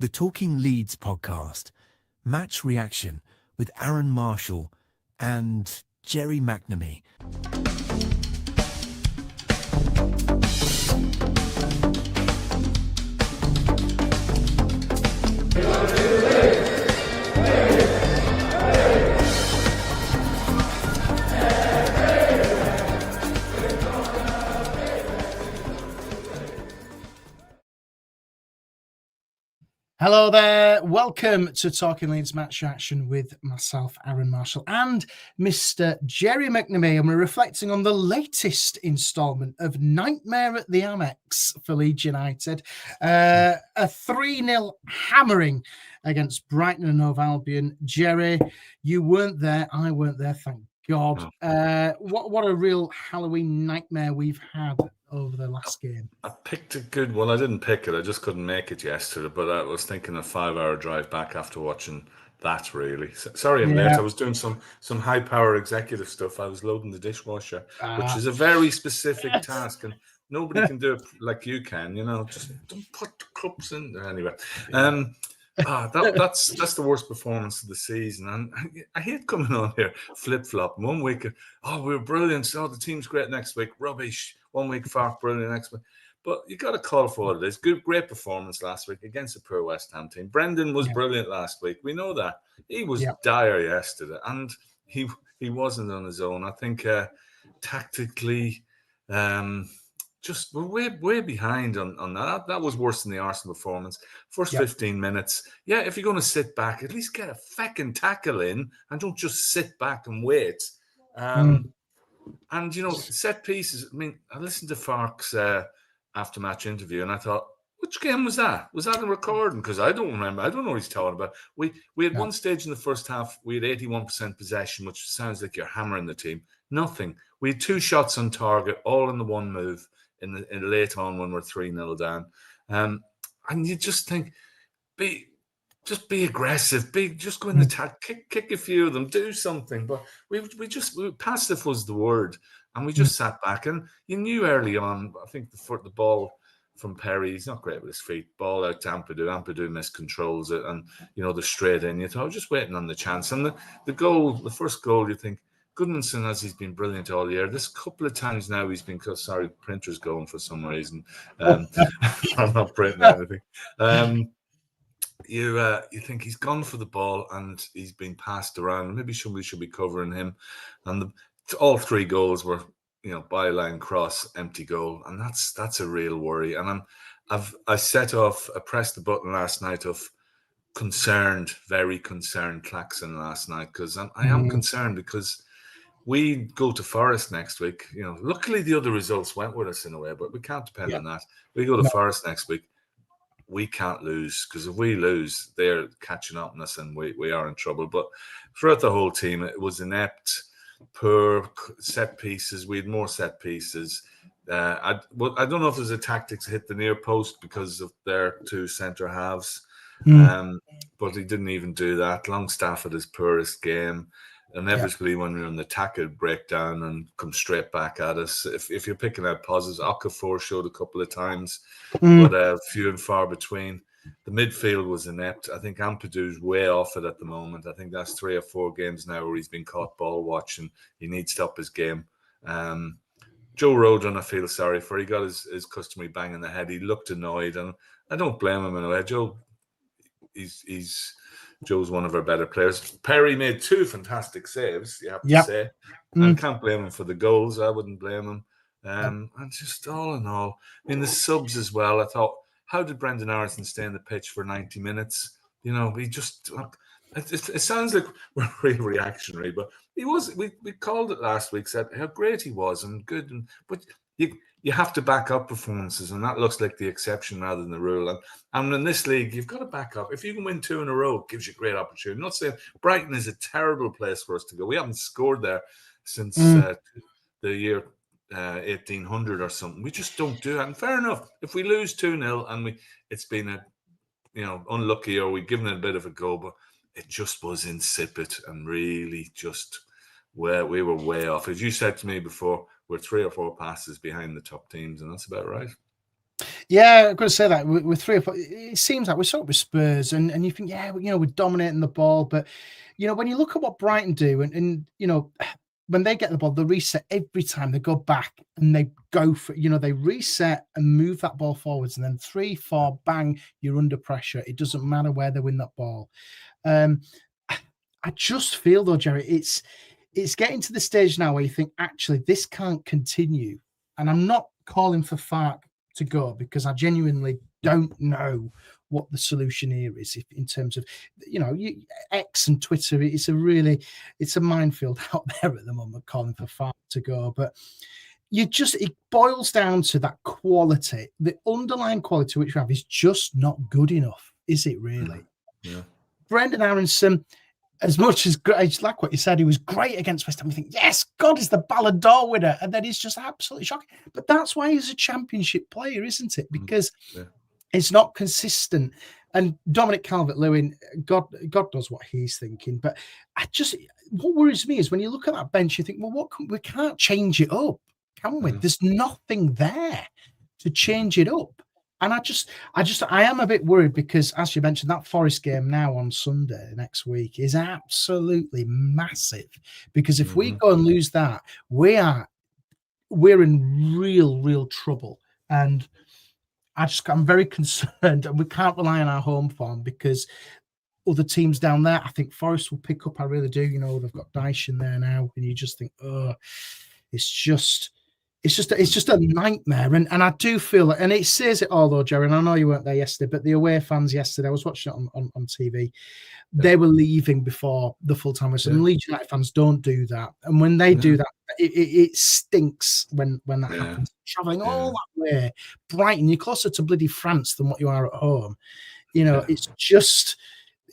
The Talking Leeds podcast, match reaction with Aaron Marshall and Gerry McNamee. Hello there. Welcome to Talking Leeds Match Reaction with myself, Arron Marshall, and Mr. Gerry McNamee. And we're reflecting on the latest instalment of Nightmare at the Amex for Leeds United. A 3-0 hammering against Brighton and Hove Albion. Gerry, you weren't there. I weren't there, thank God. What a real Halloween nightmare we've had over the last game. I picked a good one. I didn't pick it. I just couldn't make it yesterday. But I was thinking a 5-hour drive back after watching that, really. Sorry I'm late. I was doing some high-power executive stuff. I was loading the dishwasher, which is a very specific task. And nobody can do it like you can, you know. Just don't put the cups in there. Anyway. That's the worst performance of the season, and I hate coming on here flip-flop. 1 week, we're brilliant. The team's great next week. Rubbish. 1 week, far brilliant next week. But you got to call for what it is. Great performance last week against a poor West Ham team. Brendan was brilliant last week. We know that. He was dire yesterday, and he wasn't on his own. I think tactically, just we're way behind on that. That was worse than the Arsenal performance. First 15 minutes. Yeah, if you're going to sit back, at least get a feckin' tackle in and don't just sit back and wait. And, you know, set pieces. I mean, I listened to Farke's after-match interview and I thought, which game was that? Was that a recording? Because I don't remember. I don't know what he's talking about. We had one stage in the first half, we had 81% possession, which sounds like you're hammering the team. Nothing. We had 2 shots on target, all in the one move. In late on when we're 3-0 down, and you just think, be aggressive, just go in the attack, kick a few of them, do something. But we passive was the word, and we just sat back. And you knew early on, I think the ball from Perry, he's not great with his feet. Ball out to Ampadu. Ampadu miscontrols it, and you know the straight in. You thought, just waiting on the chance. And the goal, the first goal, you think. Goodmanson, as he's been brilliant all year. This couple of times now he's been, sorry, printer's going for some reason. I'm not printing anything. You think he's gone for the ball and he's been passed around. Maybe somebody should be covering him. And all 3 goals were, you know, byline cross, empty goal, and that's a real worry. And I pressed the button last night of very concerned Claxon last night because I am concerned because. We go to Forest next week. You know, luckily the other results went with us in a way, but we can't depend on that. We go to Forest next week. We can't lose because if we lose, they're catching up on us and we are in trouble. But throughout the whole team, it was inept, poor set pieces. We had more set pieces. I don't know if there's a tactic to hit the near post because of their 2 centre halves, but he didn't even do that. Longstaff had his poorest game. Inevitably, when we're on the attack, it'd break down and come straight back at us. If you're picking out positives, Okafor showed a couple of times, but few and far between. The midfield was inept. I think Ampadu's way off it at the moment. I think that's 3 or 4 games now where he's been caught ball watching. He needs to up his game. Joe Rodon, I feel sorry for. He got his customary bang in the head. He looked annoyed, and I don't blame him in a way. Joe's one of our better players. Perry made 2 fantastic saves, you have to say. I can't blame him for the goals. I wouldn't blame him. And just all in all, I mean, the subs as well. I thought, how did Brendan Harrison stay on the pitch for 90 minutes? You know, he just... It sounds like we're really reactionary, but he was. We called it last week, said how great he was and good. But you have to back up performances, and that looks like the exception rather than the rule. And in this league, you've got to back up. If you can win 2 in a row, it gives you a great opportunity. I'm not saying Brighton is a terrible place for us to go. We haven't scored there since the year 1800 or something. We just don't do that. And fair enough. If we lose 2-0 and it's been unlucky, or we've given it a bit of a go, but it just was insipid and really just where we were way off. As you said to me before, we're 3 or 4 passes behind the top teams, and that's about right. Yeah, I'm going to say that with 3 or 4, it seems like we're sort of with Spurs, and you think, yeah, we're dominating the ball, but when you look at what Brighton do, and when they get the ball, they reset every time. They go back and they go for, they reset and move that ball forwards, and then 3, 4, bang, you're under pressure. It doesn't matter where they win that ball. I just feel though, Gerry, it's getting to the stage now where you think, actually, this can't continue. And I'm not calling for Fark to go, because I genuinely don't know what the solution here is in terms of, X and Twitter. It's a minefield out there at the moment, calling for Fark to go. But it boils down to that quality. The underlying quality which we have is just not good enough, is it really? Yeah. Brendan Aronson, as much as great, like what you said, he was great against West Ham. You think, yes, God, is the Ballon d'Or winner, and then he's just absolutely shocking. But that's why he's a championship player, isn't it? Because it's not consistent. And Dominic Calvert-Lewin, God knows what he's thinking. But what worries me is when you look at that bench, you think, well, we can't change it up, can we? There's nothing there to change it up. And I am a bit worried because, as you mentioned, that Forest game now on Sunday next week is absolutely massive. Because if we go and lose that, we're in real trouble. And I'm very concerned, and we can't rely on our home form because other teams down there, I think Forest will pick up. I really do. They've got Dyche in there now, and you just think, it's just a nightmare. And I do feel that, and it says it all though, Gerry, and I know you weren't there yesterday, but the away fans yesterday, I was watching it on TV, they were leaving before the full-time whistle. And Leeds United fans don't do that. And when they do that, it stinks when that happens. Travelling all that way, Brighton, you're closer to bloody France than what you are at home. It's just,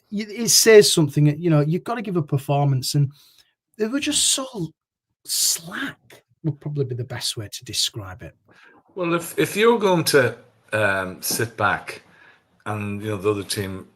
it says something. You've got to give a performance, and they were just so slack. Would probably be the best way to describe it. Well, if you're going to sit back, and the other team,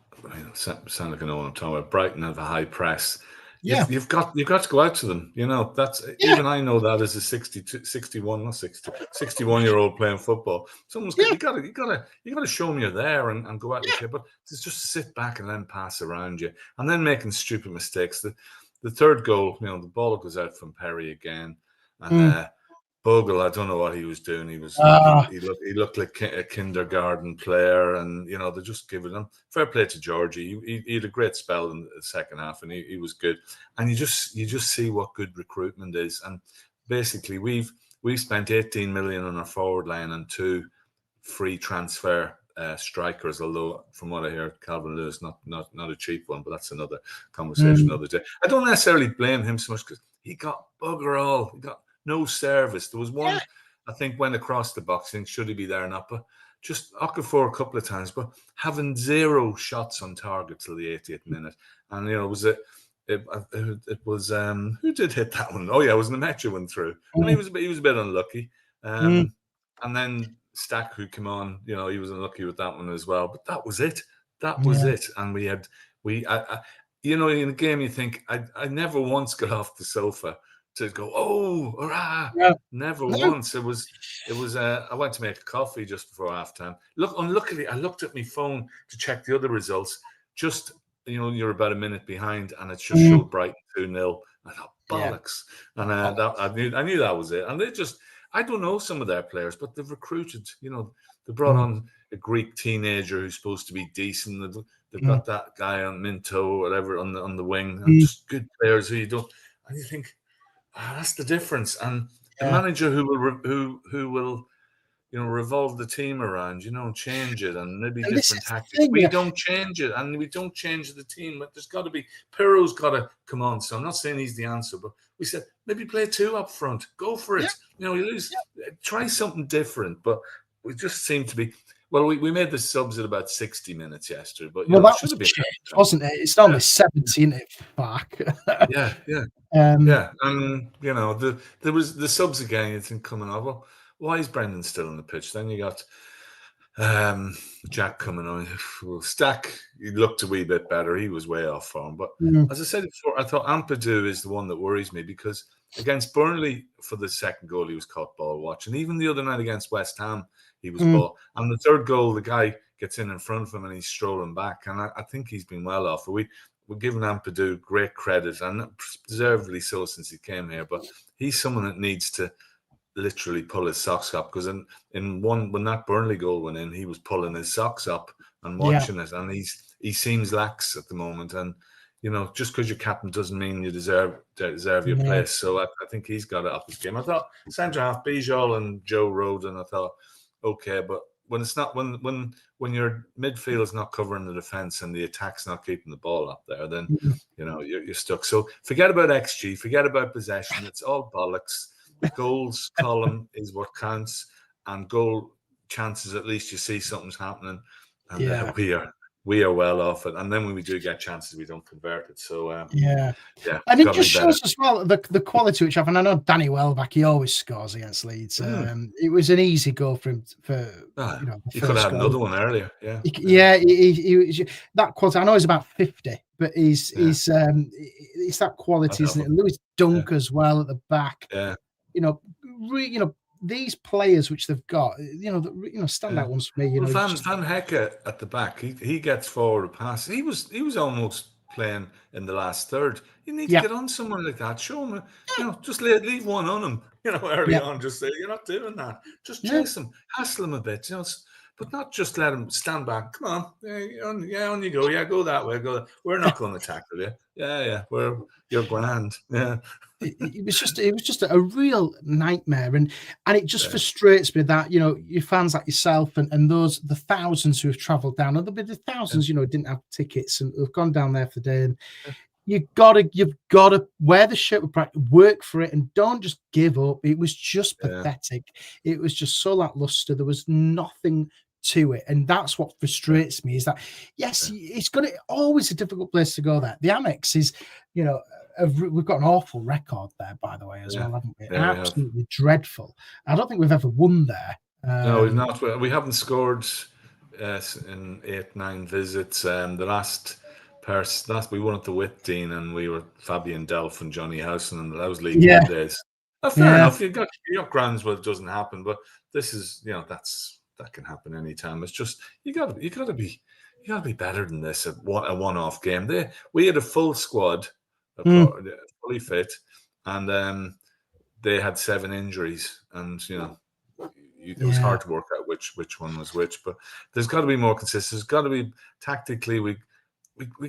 sound like I know what I'm talking about. Brighton have a high press. Yeah, you've got to go out to them. That's even I know that as a 61-year-old playing football. Someone's you got to show them you're there and go out and play. But to just sit back and then pass around you, and then making stupid mistakes. The third goal, the ball goes out from Perry again. And Bogle, I don't know what he was doing. He looked like a kindergarten player, and they just give it him. Fair play to Georgie. He had a great spell in the second half, and he was good. And you just see what good recruitment is. And basically, we've spent 18 million on our forward line and 2 free transfer strikers. Although from what I hear, Calvin Lewis not a cheap one, but that's another conversation another day. I don't necessarily blame him so much because he got bugger all. He got no service. There was one, I think, went across the box. I think, should he be there or not? But just Okafor a couple of times, but having 0 shots on target till the 80th minute. And it was who did hit that one? Oh yeah, it was Nemecha went through. And he was a bit unlucky. And then Stack, who came on, he was unlucky with that one as well. But that was it. That was it. And in a game, you think I never once got off the sofa to go, oh, hurrah! Yeah. Never once. It was. I went to make a coffee just before halftime. Unluckily, I looked at my phone to check the other results. Just you're about a minute behind, and it just showed Brighton 2-0. I thought bollocks, and I knew that was it. And they just, I don't know some of their players, but they've recruited. They brought on a Greek teenager who's supposed to be decent. They've got that guy on Minto or whatever on the wing, and just good players who you don't. And you think, that's the difference. And the manager who will revolve the team around, change it, and maybe different tactics. We don't change it, and we don't change the team. But there's got to be, Pirro's got to come on. So I'm not saying he's the answer, but we said maybe play 2 up front. Go for it. You lose. Try something different. But we just seem to be. Well, we made the subs at about 60 minutes yesterday, but that was changed, wasn't it? It's only 70, isn't it? Fuck. Yeah. And there was the subs again. You think coming up. Well, why is Brendan still on the pitch? Then you got Jack coming on. Well, Stack, he looked a wee bit better. He was way off form. But as I said before, I thought Ampadu is the one that worries me because against Burnley for the second goal, he was caught ball watching. Even the other night against West Ham, he was ball. And the third goal, the guy gets in front of him and he's strolling back. And I think he's been well off. We're giving Ampadu great credit, and deservedly so since he came here. But he's someone that needs to literally pull his socks up, because when that Burnley goal went in, he was pulling his socks up and watching it, and he seems lax at the moment. And just because you're captain doesn't mean you deserve your place. So I think he's got to up his game. I thought centre half Bijol and Joe Rodon, I thought okay, but when it's not when your midfield is not covering the defense and the attack's not keeping the ball up there, then you're stuck. So forget about XG, forget about possession. It's all bollocks. The goals column is what counts, and goal chances, at least you see something's happening, and we are well off it. And then when we do get chances, we don't convert it. So and it just shows as well the quality which have. And I know Danny Welbeck, he always scores against Leeds. It was an easy goal for him. He could have had another one earlier. He that quality. I know he's about 50, but he's it's that quality, isn't it? Lewis Dunk as well at the back. These players which they've got, standout ones for me. Van Hecke at the back, he gets forward a pass. He was almost playing in the last third. You need to get on someone like that. Show him, just leave one on him. Early on, just say you're not doing that. Just chase him, hassle him a bit. But not just let him stand back. Come on, on you go. Yeah, go that way. Go. We're not going to tackle you. Yeah. You're grand. Yeah. It was just a real nightmare, and it just frustrates me that your fans like yourself and those the thousands who have travelled down, and there'll be the thousands who didn't have tickets and have gone down there for the day. And you've got to wear the shirt with pride, work for it, and don't just give up. It was just pathetic. It was just so lackluster. There was nothing to it, and that's what frustrates me. Is that it's always a difficult place to go there. The Amex is, we've got an awful record there, by the way, as well, haven't we? Absolutely dreadful. I don't think we've ever won there. No, we've not. We haven't scored in 8-9 visits. The last we won at the Whitdean, and we were Fabian Delph and Johnny Howson, and that was League days. Fair enough. You got grounds where it doesn't happen, but this is that can happen anytime. It's just you got to be better than this at a one-off game. We had a full squad, fully fit, and they had 7 injuries, and it was hard to work out which one was which. But there's got to be more consistency. There's got to be tactically we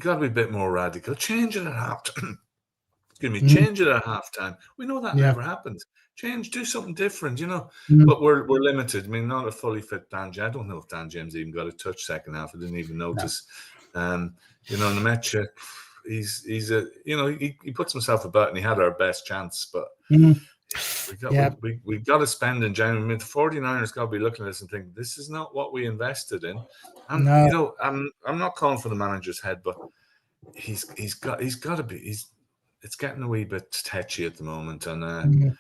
got to be a bit more radical. Change it at halftime. Change it at halftime. We know that never happens. Do something different, But we're limited. I mean, not a fully fit Dan James. I don't know if Dan James even got a touch second half. I didn't even notice. Nemanja, he puts himself about, and he had our best chance, but we got to spend in January. I mean, the 49ers got to be looking at this and thinking, this is not what we invested in. And I'm not calling for the manager's head, but he's got to be. It's getting a wee bit tetchy at the moment, and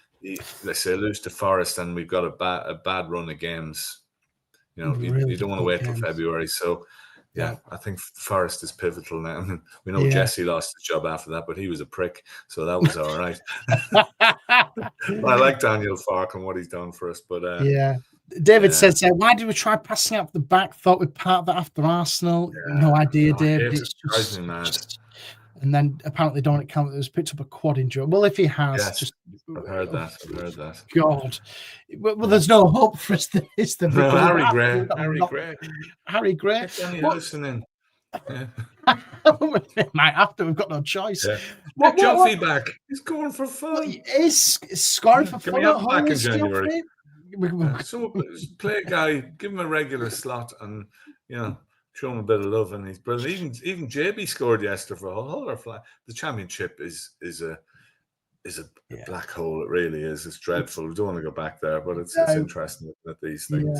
let's say lose to Forest, and we've got a bad run of games. You don't want to wait till February. So, I think Forest is pivotal now. I mean, we know Jesse lost his job after that, but he was a prick, so that was all right. I like Daniel Farke and what he's done for us, but David says, "Why did we try passing out the back? Thought we'd part that after Arsenal. No idea, David. It's just me mad." And then apparently Dominic Calvert has picked up a quad injury. Well, if he has, I've heard that. God, well, there's no hope for us. Is there? No, Harry Gray. Harry Gray. Danny Howson in. Might have to. We've got no choice. Get Joffy back. He's going for fun. He is scoring for fun. Can we have him back in January? So play a guy, give him a regular slot, and show him a bit of love, and he's brilliant. Even JB scored yesterday for Hull. The championship is a black hole. It really is. It's dreadful. We don't want to go back there, but it's interesting looking at these things.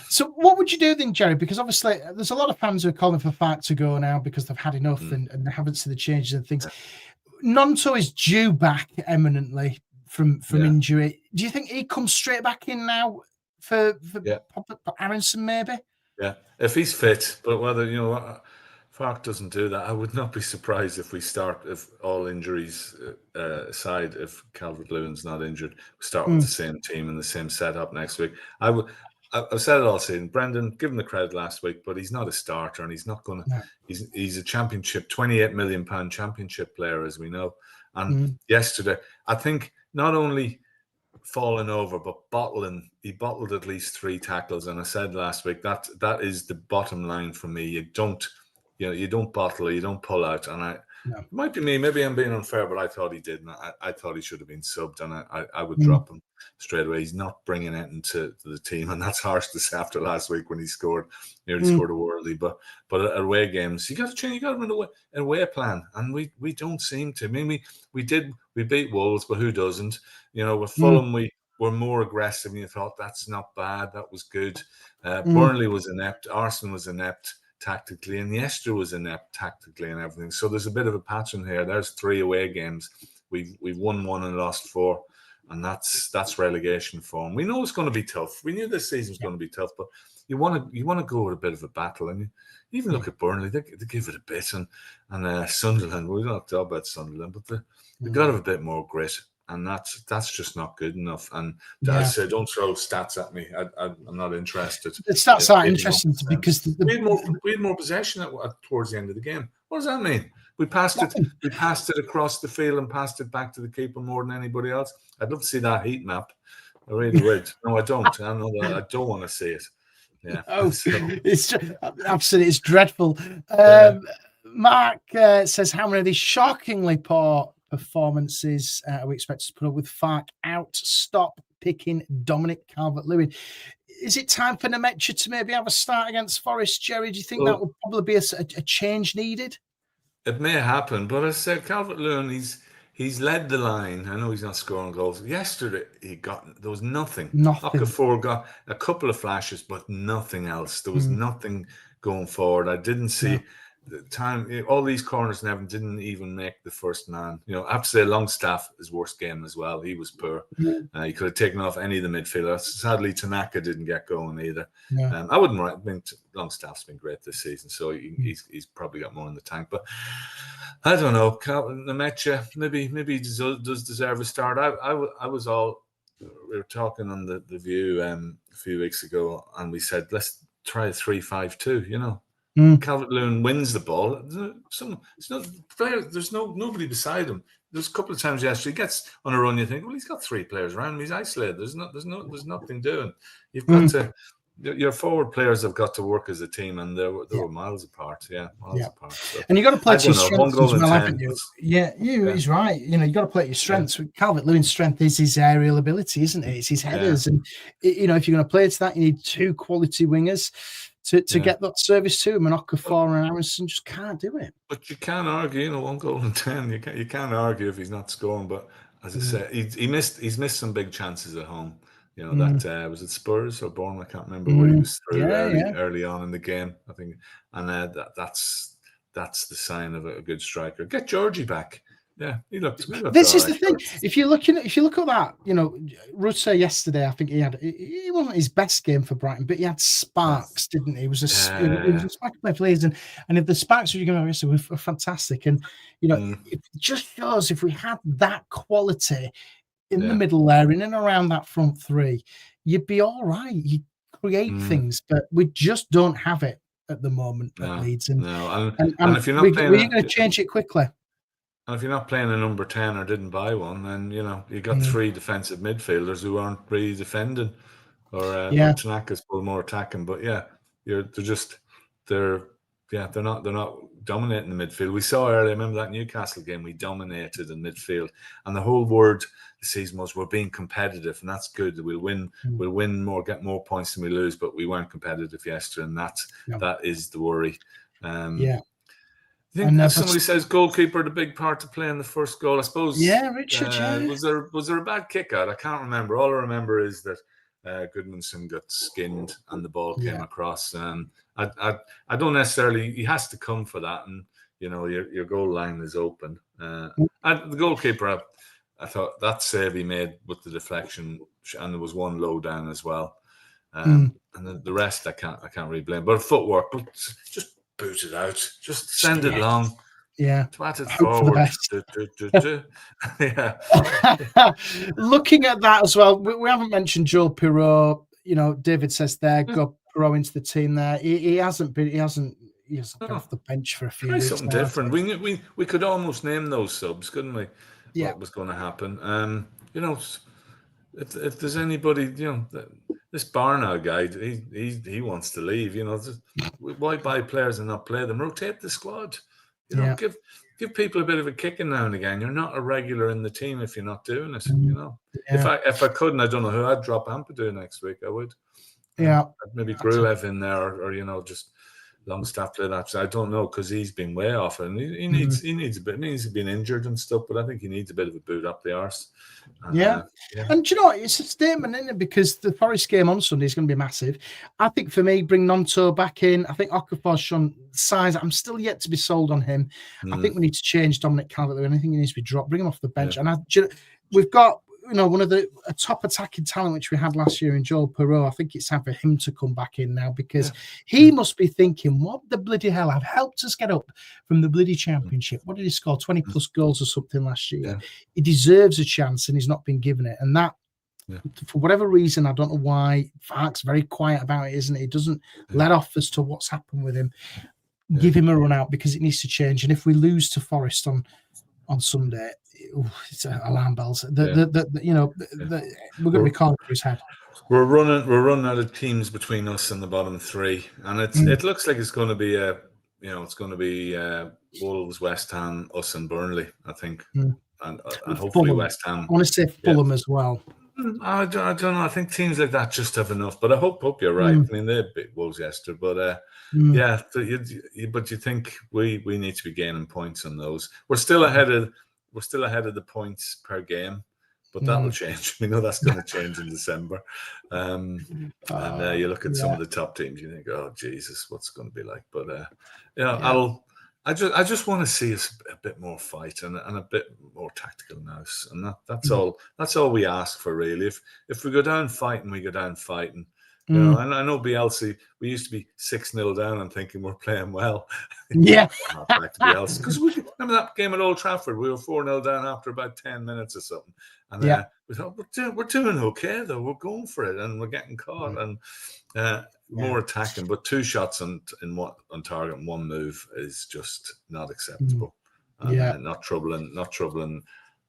So what would you do then, Gerry? Because obviously there's a lot of fans who are calling for Farke to go now because they've had enough and they haven't seen the changes and things. Nonto is due back eminently from injury. Do you think he comes straight back in now for Aronson maybe? Yeah, if he's fit, but whether Fark doesn't do that, I would not be surprised if we start, if all injuries aside, if Calvert-Lewin's not injured, we start with the same team and the same setup next week. I've said it all season. Brendan, give him the credit last week, but he's not a starter, and he's not going to. No. He's a championship, £28 million championship player, as we know. And yesterday, I think not only falling over, but he bottled at least 3 tackles. And I said last week that is the bottom line for me. You don't bottle, you don't pull out. And it might be me, maybe I'm being unfair, but I thought he did. And I thought he should have been subbed, and I would drop him straight away. He's not bringing it into the team, and that's harsh to say after last week when he nearly scored a worldie. But at away games, you got to change. You got to run an away plan, and we don't seem to. I mean, we beat Wolves, but who doesn't? With Fulham, we were more aggressive, and you thought that's not bad. That was good. Burnley was inept. Arsenal was inept tactically, and yesterday was inept tactically and everything. So there's a bit of a pattern here. There's 3 away games. We've won 1 and lost 4, and that's relegation form. We know it's going to be tough. We knew this season was going to be tough, but you want to go with a bit of a battle. And you even look at Burnley; they give it a bit, and Sunderland. We don't have to talk about Sunderland, but they got to have a bit more grit. And that's just not good enough. And as I say, don't throw stats at me. I'm not interested. The stats are interesting because we had more possession towards the end of the game. What does that mean? We passed it. We passed it across the field and passed it back to the keeper more than anybody else. I'd love to see that heat map. I really would. No, I don't. I know that. I don't want to see it. Yeah. Oh, it's absolutely. It's dreadful. Mark says, how many of these shockingly poor performances are we expected to put up with Fark out? Stop picking Dominic Calvert-Lewin. Is it time for Nemecha to maybe have a start against Forest, Gerry? Do you think that would probably be a change needed? It may happen, but as I said, Calvert-Lewin, he's led the line. I know he's not scoring goals. Yesterday, there was nothing. Okafor got a couple of flashes, but nothing else. There was nothing going forward. I didn't see the time. All these corners and everything didn't even make the first man. I have to say, Longstaff, his worst game as well. He was poor. He could have taken off any of the midfielders. Sadly, Tanaka didn't get going either. I wouldn't write. I mean, Longstaff's been great this season, so he's probably got more in the tank. But I don't know. Nemecha, maybe he does deserve a start. I was all. We were talking on the View a few weeks ago, and we said let's try a 3-5-2. Calvert-Lewin wins the ball. There's nobody beside him. There's a couple of times yesterday he gets on a run. You think, well, he's got 3 players around him. He's isolated. There's nothing doing. You've got to. Your forward players have got to work as a team, and they were miles apart. Miles apart. So, and you got to play to your strengths as well, haven't you? He's right. You got to play to your strengths. Calvert-Lewin's strength is his aerial ability, isn't it? It's his headers, and if you're going to play to that, you need 2 quality wingers to get that service to him. And Okafor and Aronson just can't do it. But you can't argue. 1 goal in 10. You can't argue if he's not scoring. But as I said, he's missed some big chances at home. That was it Spurs or Bournemouth? I can't remember where he was through early on in the game, I think. And that's the sign of a good striker. Get Georgie back. Yeah, he looked this is the thing. If you look at that, Rutter yesterday, I think he wasn't his best game for Brighton, but he had sparks, didn't he? It was a spark by players, and if the sparks were going to were fantastic, and it just shows if we had that quality in the middle there, in and around that front 3, you'd be all right. You create things, but we just don't have it at the moment at Leeds. And if you're not playing, we're going to change it quickly. And if you're not playing a number 10 or didn't buy one, then you got 3 defensive midfielders who aren't really defending, or Tanaka's full more attacking. But they're not dominating the midfield. We saw earlier, remember that Newcastle game, we dominated in midfield, and the whole word this season was we're being competitive, and that's good. We'll win more, get more points than we lose, but we weren't competitive yesterday, and that is the worry. I think somebody says goalkeeper had a big part to play in the first goal. I suppose. Yeah, Richard. Was there a bad kick out? I can't remember. All I remember is that Goodmanson got skinned and the ball came across. I don't necessarily. He has to come for that, and your goal line is open. And the goalkeeper, I thought that save he made with the deflection, and there was one low down as well. and the rest I can't really blame. But footwork, just boot it out, just send it long. Yeah, twat it hope forward. for the best. Yeah. Looking at that as well, we haven't mentioned Joel Pirot. You know, David says there, got Pirot into the team there. He hasn't been off the bench for a few weeks. Try something different. We could almost name those subs, couldn't we? Yeah. What was going to happen? You know, if there's anybody, you know, this Barnard guy, he wants to leave. You know, why buy players and not play them? Rotate the squad. You know, give people a bit of a kicking now and again. You're not a regular in the team if you're not doing it. You know, if I couldn't, I don't know who I'd drop Ampadu next week. I would. Yeah, I'd maybe Gruev in there, or you know, just Longstaff play that. I don't know, because he's been way off, and he needs a bit. He's been injured and stuff, but I think he needs a bit of a boot up the arse. And do you know what? It's a statement, isn't it? Because the Forest game on Sunday is going to be massive. I think for me, bring Nonto back in. I think Okafor's shown size. I'm still yet to be sold on him. I think we need to change Dominic Calvert-Lewin. I think he needs to be dropped. Bring him off the bench. And we've got, you know, one of a top attacking talent which we had last year in Joel Pirot. I think it's time for him to come back in now, because he must be thinking, what the bloody hell? I've helped us get up from the bloody Championship. What did he score? 20 plus goals or something last year. He deserves a chance, and he's not been given it. And that, for whatever reason, I don't know why, Fark's very quiet about it, isn't he? He doesn't let off as to what's happened with him. Give him a run out, because it needs to change. And if we lose to Forest on Sunday, it's alarm bells. We're going to be calling for his head. We're running out of teams between us and the bottom three, and it looks like it's going to be Wolves, West Ham, us, and Burnley, I think, and hopefully Fulham. West Ham. I want to say Fulham as well. I don't know. I think teams like that just have enough. But I hope you're right. I mean, they beat Wolves yesterday, but but you think we need to be gaining points on those. We're still ahead of the points per game, but that will change. We know that's going to change in December. And you look at some of the top teams, you think, oh Jesus, what's it going to be like? But I just want to see us a bit more fight and a bit more tactical now, and that's all. That's all we ask for, really. If we go down fighting, we go down fighting. You know, and I know Bielsa, we used to be 6-0 down and thinking we're playing well. Yeah. Not back to Bielsa. Because remember that game at Old Trafford? We were 4-0 down after about 10 minutes or something. And we thought, we're doing okay, though. We're going for it, and we're getting caught. And more attacking, but 2 shots on target and 1 move is just not acceptable. And not troubling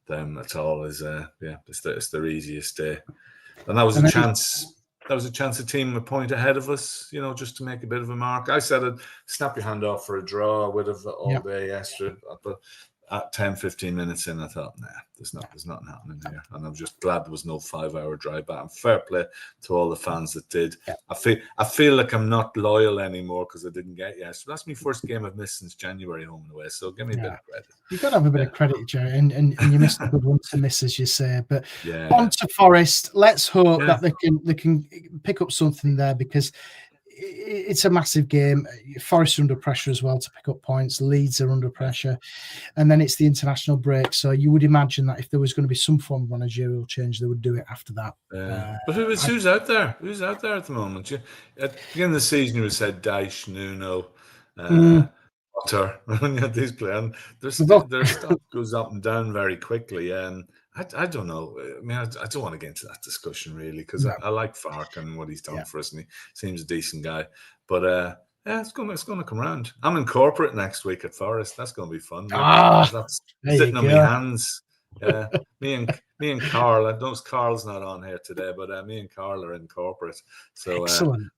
them at all. It's their easiest day. And that was a chance. That was a chance a team a point ahead of us, you know, just to make a bit of a mark. I said it, snap your hand off for a draw. I would have all day yesterday. But at 10, 15 minutes in, I thought, nah, there's nothing happening here. And I'm just glad there was no 5-hour drive back. And fair play to all the fans that did. Yeah. I feel like I'm not loyal anymore because I didn't get yesterday. That's my first game I've missed since January home and away. So give me a bit of credit. You've got to have a bit of credit, Jerry, and you missed a good one to miss, as you say. But on to Forest. Let's hope that they can pick up something there, because it's a massive game. Forest are under pressure as well to pick up points. Leeds are under pressure. And then it's the international break. So you would imagine that if there was going to be some form of managerial change, they would do it after that. But who's out there? Who's out there at the moment? At the beginning of the season, you said Dyche, Nuno, Potter. When you had these players, their stuff goes up and down very quickly. And I don't know. I mean, I don't want to get into that discussion, really, because I like Fark and what he's done for us, and he seems a decent guy. But it's going to come around. I'm in corporate next week at Forest. That's going to be fun. That's sitting on my hands. Me and Carl. I know Carl's not on here today, but me and Carl are in corporate. So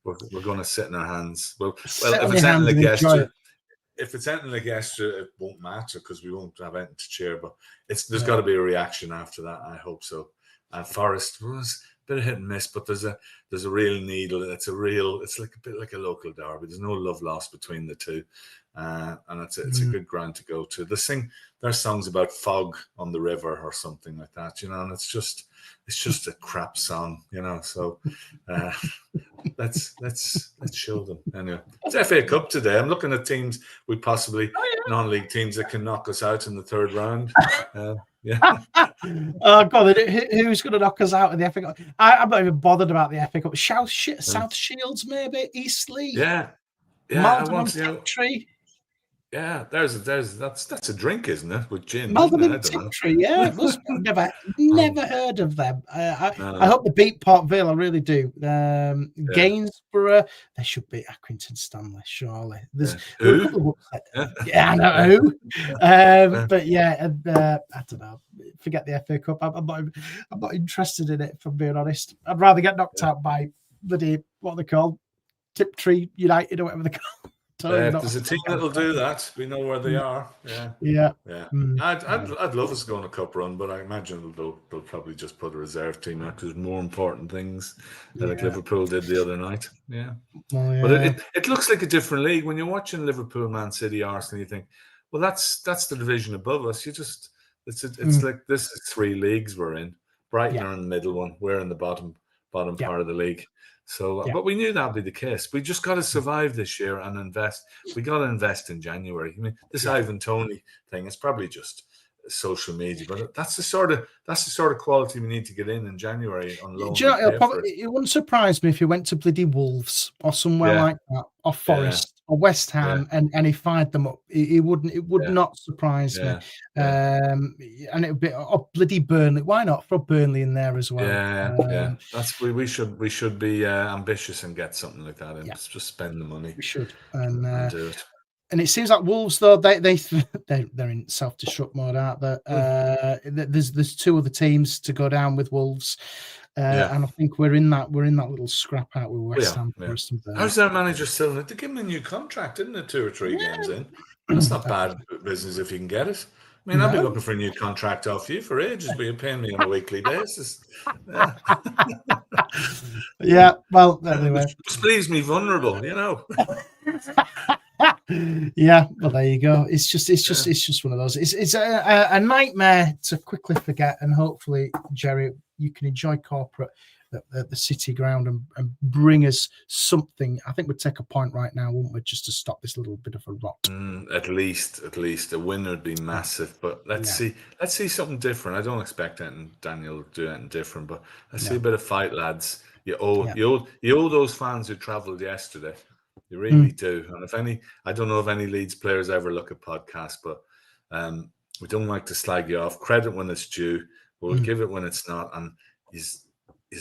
we're going to sit in our hands. Well, if it's anything like yesterday. If it's anything like yesterday, it won't matter because we won't have anything to cheer. But there's got to be a reaction after that. I hope so. Forest was a bit of hit and miss, but there's a real needle. It's like a bit like a local derby. There's no love lost between the two, and it's a good ground to go to. There's songs about fog on the river or something like that, you know, and it's just a crap song, you know. So let's show them anyway. It's FA Cup today. I'm looking at teams we possibly non-league teams that can knock us out in the third round. Oh God, who's going to knock us out in the FA Cup? I'm not even bothered about the FA pick up. South Shields, maybe Eastleigh. Yeah. Malden and Tiptree. Yeah, that's a drink, isn't it? With gin. Malden Isn't it? and Tiptree, yeah, it was. I've never heard of them. I No. hope they beat Port Vale. I really do. Gainsborough, they should beat Accrington Stanley, surely. There's Who? a couple of yeah, I know who. But yeah, I don't know. Forget the FA Cup. I'm not interested in it, if I'm being honest. I'd rather get knocked out by what are they called? Tiptree United or whatever they call. There's a team that'll do that. We know where they are. Yeah. I'd love us to go on a cup run, but I imagine they'll probably just put a reserve team out because there's more important things like Liverpool did the other night. Yeah. Well, but it looks like a different league when you're watching Liverpool, Man City, Arsenal. You think, well, that's the division above us. It's like this is 3 leagues we're in. Brighton are in the middle one. We're in the bottom part of the league. So, but we knew that'd be the case. We just got to survive this year and invest. We got to invest in January. I mean, this Ivan Toney thing is probably just social media, but that's the sort of quality we need to get in January on loan. Do you know, it wouldn't surprise me if he went to bloody Wolves or somewhere like that, or Forest or West Ham, and he fired them up. It would not surprise me. And it would be bloody Burnley. Why not throw Burnley in there as well? That's we should be ambitious and get something like that. And just spend the money. We should and do it. And it seems like Wolves, though, they're in self-destruct mode, aren't they? There's 2 other teams to go down with Wolves, and I think we're in that little scrap out with West Ham. How's their manager still? They give him a new contract, didn't it? 2 or 3 games in. That's not bad business if you can get it. I mean, I've been looking for a new contract off you for ages, but you're paying me on a weekly basis. Well, anyway, just leaves me vulnerable, you know. Well, there you go. It's just one of those. It's a nightmare to quickly forget, and hopefully, Gerry, you can enjoy corporate at the City ground and bring us something. I think we'd take a point right now, wouldn't we, just to stop this little bit of a rot. At least a win would be massive. But let's see something different. I don't expect Daniel to do anything different, but let's see a bit of fight, lads. You owe those fans who travelled yesterday. You really do. And I don't know if any Leeds players ever look at podcasts, but we don't like to slag you off. Credit when it's due. We'll give it when it's not. And he's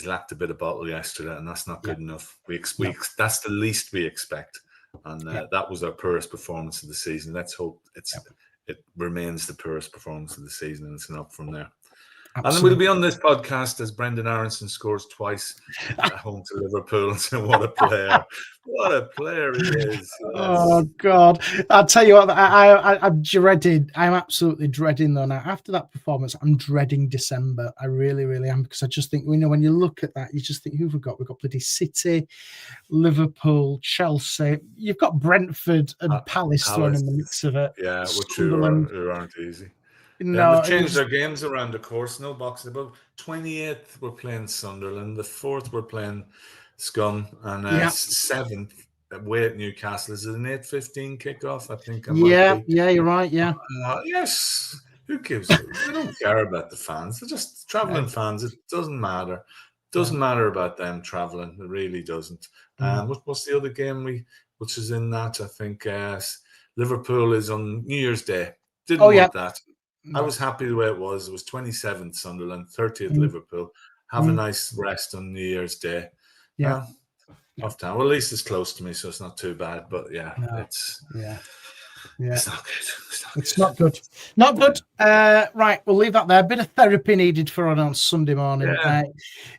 lacked a bit of bottle yesterday, and that's not good enough. That's the least we expect. And that was our poorest performance of the season. Let's hope it remains the poorest performance of the season, and it's an up from there. Absolutely. And then we'll be on this podcast as Brendan Aronson scores twice at home to Liverpool. And say, what a player. What a player he is. Oh, God. I'll tell you what, I'm dreading. I'm absolutely dreading, though, now. After that performance, I'm dreading December. I really, really am, because I just think, when you look at that, you just think, who have we got? We've got bloody City, Liverpool, Chelsea. You've got Brentford and Palace thrown in the mix of it. Yeah, which aren't easy. No, they've changed their games around, of course. No boxing. About 28th, we're playing Sunderland. The 4th, we're playing Scum. And 7th, away at Newcastle. Is it an 8:15 kickoff? I think. You're right. Yeah. Yes. Who gives it? We don't care about the fans. They're just travelling fans. It doesn't matter. It doesn't matter about them travelling. It really doesn't. What's the other game which is in that? I think Liverpool is on New Year's Day. Didn't want that. I was happy the way it was. It was 27th Sunderland, 30th Liverpool. Have a nice rest on New Year's Day. Off time. Well, at least it's close to me, so it's not too bad. But it's not good. It's not good. Not good. Right, we'll leave that there. A bit of therapy needed for on Sunday morning.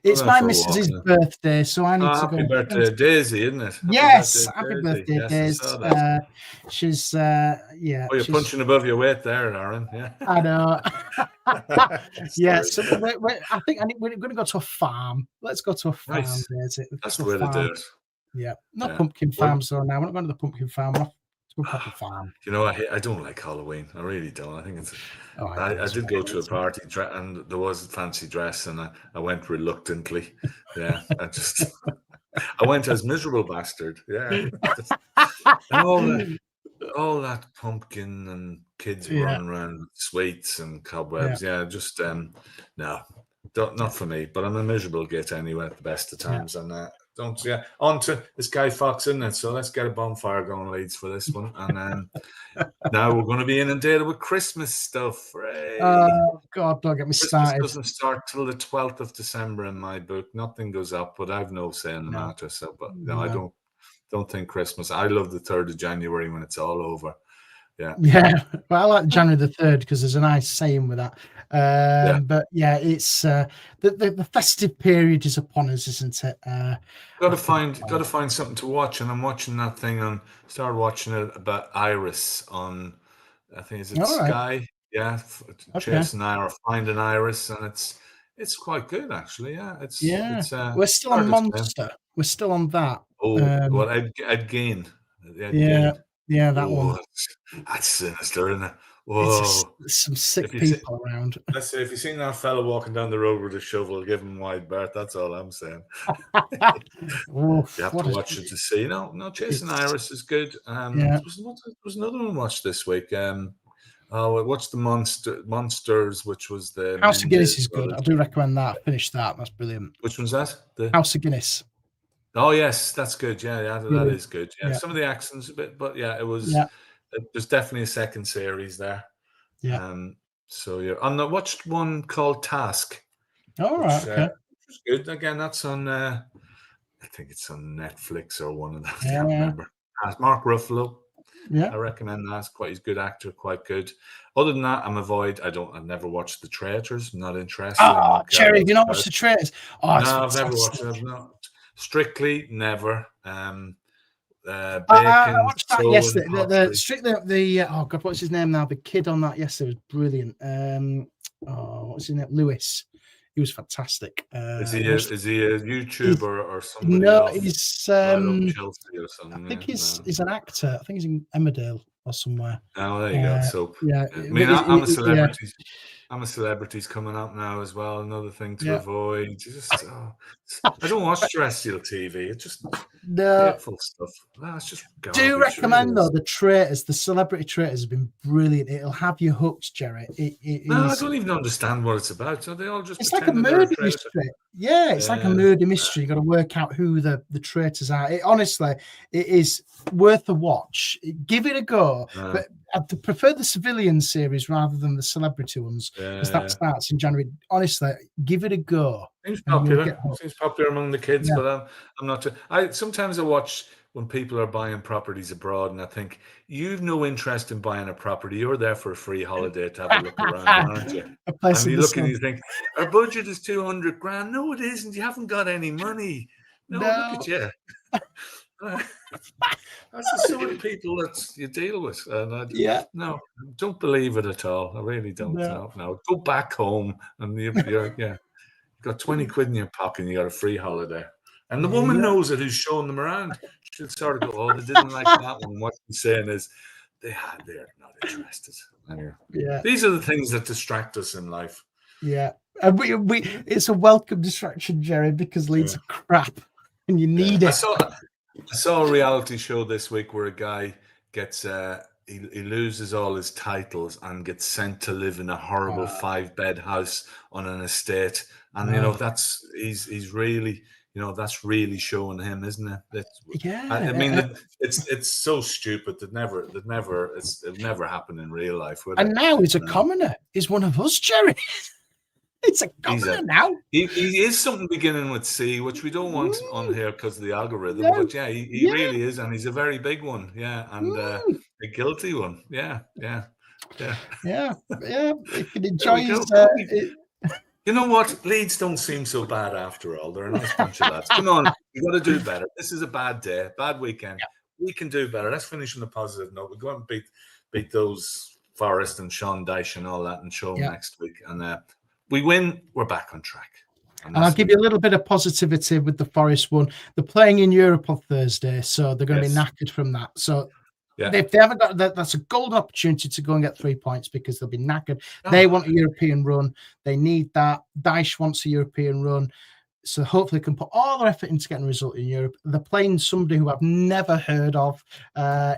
It's my missus's birthday, so I need to go. Happy birthday, Daisy, isn't it? Happy birthday, Daisy. She's you're punching above your weight there, Aaron. Yeah, I know. So I think we're going to go to a farm. Let's go to a farm. Nice. Daisy. That's the way to do it. Yeah, not pumpkin farms though. Now we're not going to the pumpkin farm. We're off to a farm. You know, I don't like Halloween. I really don't. I think it's. I did go to a party and there was a fancy dress, and I went reluctantly. Yeah, I went as miserable bastard. Yeah, and all that pumpkin and kids running around with sweets and cobwebs. Yeah, just no. Not for me, but I'm a miserable git anyway at the best of times. And on to this Guy Fawkes, isn't it? So let's get a bonfire going, Leeds, for this one. And now we're going to be inundated with Christmas stuff. Hooray. Oh God, don't get me Christmas started. doesn't start till the 12th of December in my book. Nothing goes up, but I've no say in the matter. So, but no, I don't think Christmas. I love the 3rd of January when it's all over. Yeah. Well, I like January the 3rd because there's a nice saying with that. But yeah, it's the festive period is upon us, isn't it? Got to find something to watch, and I'm watching that thing started watching it about Iris on, I think is it Sky? Yeah, Chase and I are finding Iris, and it's quite good actually. Yeah, we're still on Monster. We're still on that. Well, Ed Gein. Yeah, that one. That's sinister, isn't it? Whoa, there's some sick people around. Let's say if you've seen that fella walking down the road with a shovel, give him wide berth. That's all I'm saying. You have to watch it to see. No, Chasing Iris is good. There was another one watched this week. I watched the Monsters, which was the House of Guinness is good. I do recommend that. I finished that. That's brilliant. Which one's that? The House of Guinness. Oh yes, that's good. Yeah, that is good. Yeah, some of the accents a bit, but yeah, it was. There's definitely a second series there. Yeah. So and I watched one called Task. All right. Okay. Which was good. Again, that's on. I think it's on Netflix or one of those. I can't remember. Mark Ruffalo. Yeah. I recommend that. He's a good actor, quite good. Other than that, I've never watched The Traitors. I'm not interested. Oh, Gerry, have you not watched The Traitors? Oh, no, I've never watched it. I've not. Strictly never. I watched that yesterday. Strictly oh God, what's his name now? The kid on that yesterday was brilliant. What's his name? Lewis. He was fantastic. Is he a YouTuber or something? No, he's Chelsea or something. I think he's an actor. I think he's in Emmerdale or somewhere. Oh, there you go. So yeah, I mean, I'm a celebrity. I'm a celebrity's coming up now as well. Another thing to avoid. I don't watch terrestrial TV. It's just hateful stuff. It's just garbage. Do recommend though The Traitors. The Celebrity Traitors have been brilliant. It'll have you hooked, Gerry. I don't even understand what it's about. So they all just. It's like a murder mystery. Yeah, it's like a murder mystery. You got to work out who the traitors are. Honestly, it is worth a watch. Give it a go. But I prefer the civilian series rather than the celebrity ones because that starts in January. Honestly, give it a go. Seems popular among the kids, but I'm not. Sometimes I watch when people are buying properties abroad, and I think you've no interest in buying a property. You're there for a free holiday to have a look around, aren't you? And you look and you think our budget is 200 grand. No, it isn't. You haven't got any money. No. Look at you. That's the sort of people that you deal with. And no, don't believe it at all. I really don't. No. Go back home and you're got 20 quid in your pocket and you got a free holiday. And the woman knows it who's showing them around. She'll sort of go, oh, they didn't like that one. What she's saying is they're not interested. Anyway, these are the things that distract us in life. Yeah. And we it's a welcome distraction, Gerry, because Leeds are crap and you need it. I saw a reality show this week where a guy gets he loses all his titles and gets sent to live in a horrible 5-bed house on an estate, and that's he's really that's really showing him, isn't it? I mean, it's so stupid that it'll never happen in real life. Would and now he's a commoner. He's one of us, Gerry. It's a commoner now. He is something beginning with C, which we don't want on here because of the algorithm. But he really is, and he's a very big one. Yeah, and a guilty one. Yeah. He can enjoy his. You know what? Leeds don't seem so bad after all. They're a nice bunch of lads. Come on, we've got to do better. This is a bad day, bad weekend. Yeah. We can do better. Let's finish on a positive note. We'll go out and beat those Forest and Sean Dyche and all that and show them next week. And we win, we're back on track. And I'll give you a little bit of positivity with the Forest one. They're playing in Europe on Thursday, so they're going to be knackered from that. So if they haven't got that, that's a golden opportunity to go and get 3 points because they'll be knackered. They want a European run. They need that. Dyche wants a European run. So hopefully they can put all their effort into getting a result in Europe. They're playing somebody who I've never heard of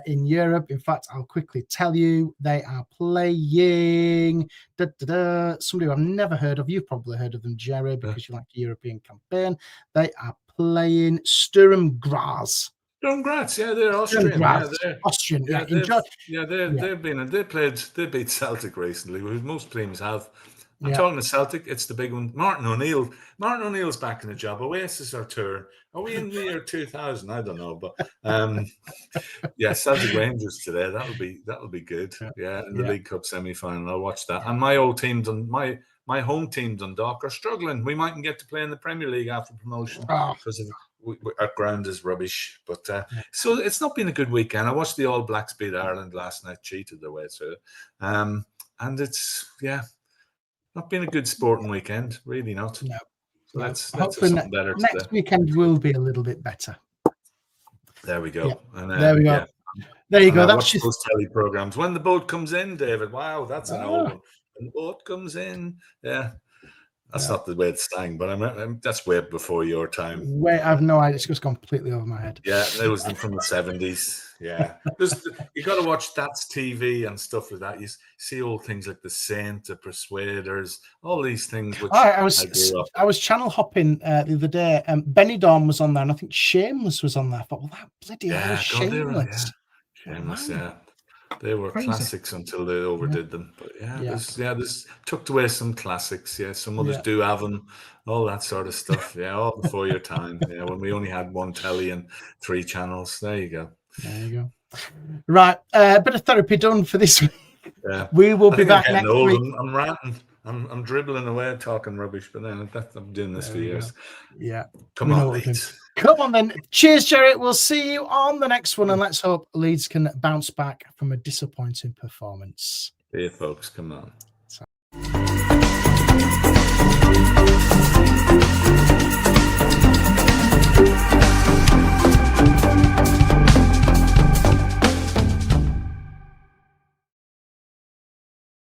in Europe. In fact, I'll quickly tell you, they are playing somebody who I've never heard of. You've probably heard of them, Gerry, because you like the European campaign. They are playing Sturm Graz. Sturm Graz, yeah, they're Austrian. They're Austrian. They beat Celtic recently, which most teams have. I'm talking to Celtic. It's the big one. Martin O'Neill's back in the job. Oasis are tour. Are we in the year 2000? I don't know, but Celtic Rangers today. That'll be good. Yeah, in the League Cup semi-final, I'll watch that. And my old team, my home team, Dundalk, are struggling. We mightn't get to play in the Premier League after promotion because our ground is rubbish. But so it's not been a good weekend. I watched the All Blacks beat Ireland last night, cheated their way through, and it's not been a good sporting weekend, really not. No. So let's have something better today. Next weekend will be a little bit better. There we go. Yeah. And, there we go. Yeah. There you go. That's just those telly programs. When the boat comes in, David. Wow, that's an old one. When the boat comes in, that's not the way it's sang, but that's way before your time. I've no idea. It's just completely over my head. Yeah, it was from the 70s. Yeah, you got to watch That's TV and stuff like that. You see old things like The Saint, The Persuaders, all these things. Which I was channel hopping the other day, and Benidorm was on there, and I think Shameless was on there. I thought, well, that bloody hell, Shameless. Shameless, They were classics until they overdid them. But there's tucked away some classics. Yeah, some others do have them, all that sort of stuff. Yeah, all before your time. Yeah, when we only had one telly and 3 channels. There you go. Right, a bit of therapy done for this week. Yeah, we will be back next week. I'm ranting. I'm dribbling away talking rubbish, but then I'm doing this for years. Yeah, come on, Leeds. Come on then. Cheers, Gerry. We'll see you on the next one, and let's hope Leeds can bounce back from a disappointing performance. Here, folks. Come on.